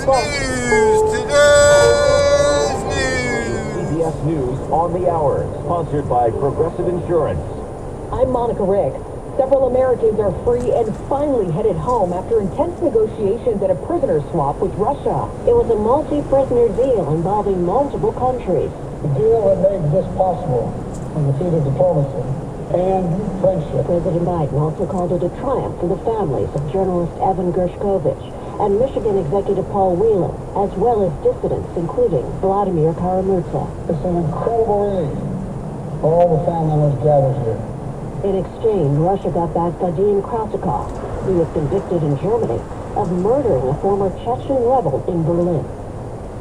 news. Today's news. CBS News on the Hour, sponsored by Progressive Insurance. I'm Monica Rick. Several Americans are free and finally headed home after intense negotiations at a prisoner swap with Russia. It was a multi-prisoner deal involving multiple countries. The deal that made this possible was the feat of diplomacy and friendship. President Biden also called it a triumph for the families of journalist Evan Gershkovich and Michigan Executive Paul Whelan, as well as dissidents, including Vladimir Karamurza. It's an incredible relief for all the family members gathered here. In exchange, Russia got back Vadim Krasikov, who was convicted in Germany of murdering a former Chechen rebel in Berlin.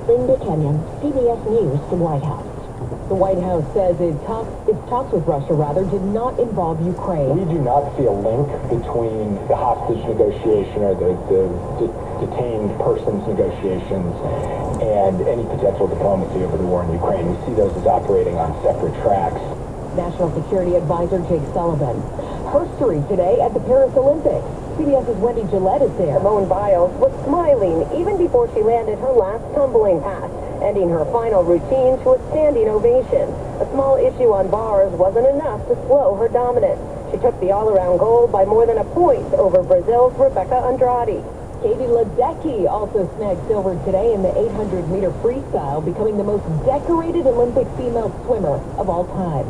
Linda Kenyon, CBS News, the White House. The White House says its talks with Russia, did not involve Ukraine. We do not see a link between the hostage negotiation or the detained persons negotiations and any potential diplomacy over the war in Ukraine. We see those as operating on separate tracks. National Security Advisor Jake Sullivan. Herstory today at the Paris Olympics. CBS's Wendy Gillette is there. Simone Biles was smiling even before she landed her last tumbling pass, ending her final routine to a standing ovation. A small issue on bars wasn't enough to slow her dominance. She took the all-around gold by more than a point over Brazil's Rebecca Andrade. Katie Ledecky also snagged silver today in the 800-meter freestyle, becoming the most decorated Olympic female swimmer of all time.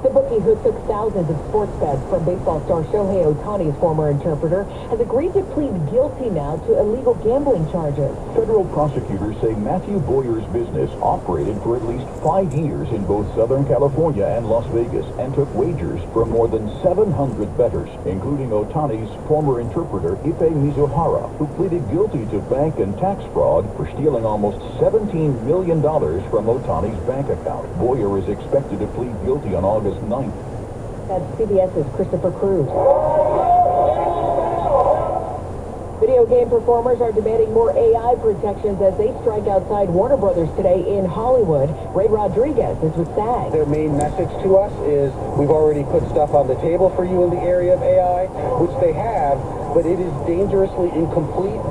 The bookie, who took thousands of sports bets from baseball star Shohei Ohtani's former interpreter, has agreed to plead guilty now to illegal gambling charges. Federal prosecutors say Matthew Boyer's business operated for at least 5 years in both Southern California and Las Vegas and took wagers from more than 700 bettors, including Ohtani's former interpreter Ife Mizuhara, who pleaded guilty to bank and tax fraud for stealing almost $17 million from Ohtani's bank account. Boyer is expected to plead guilty on August 9th. That's CBS's Christopher Cruz. Video game performers are demanding more AI protections as they strike outside Warner Brothers today in Hollywood. Ray Rodriguez is with SAG. Their main message to us is we've already put stuff on the table for you in the area of AI, which they have, but it is dangerously incomplete.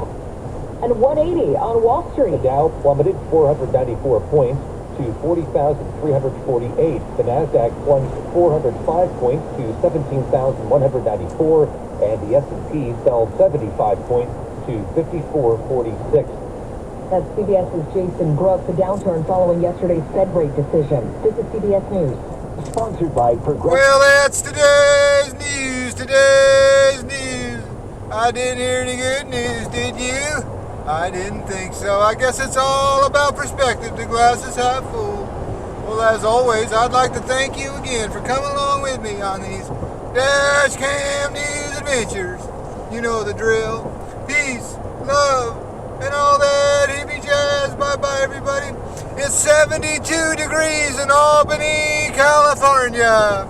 And 180 on Wall Street. The Dow plummeted 494 points to 40,348. The Nasdaq plunged 405 points to 17,194, and the S&P fell 75 points to 5446. That's CBS's Jason Brooks. A downturn following yesterday's Fed rate decision. This is CBS News. Sponsored by Progressive. Well, that's today's news. Today's news. I didn't hear any good news, did you? I didn't think so. I guess it's all about perspective. The glass is half full. Well, as always, I'd like to thank you again for coming along with me on these Dash Cam News adventures. You know the drill. Peace, love, and all that hippie jazz. Bye-bye, everybody. It's 72 degrees in Albany, California.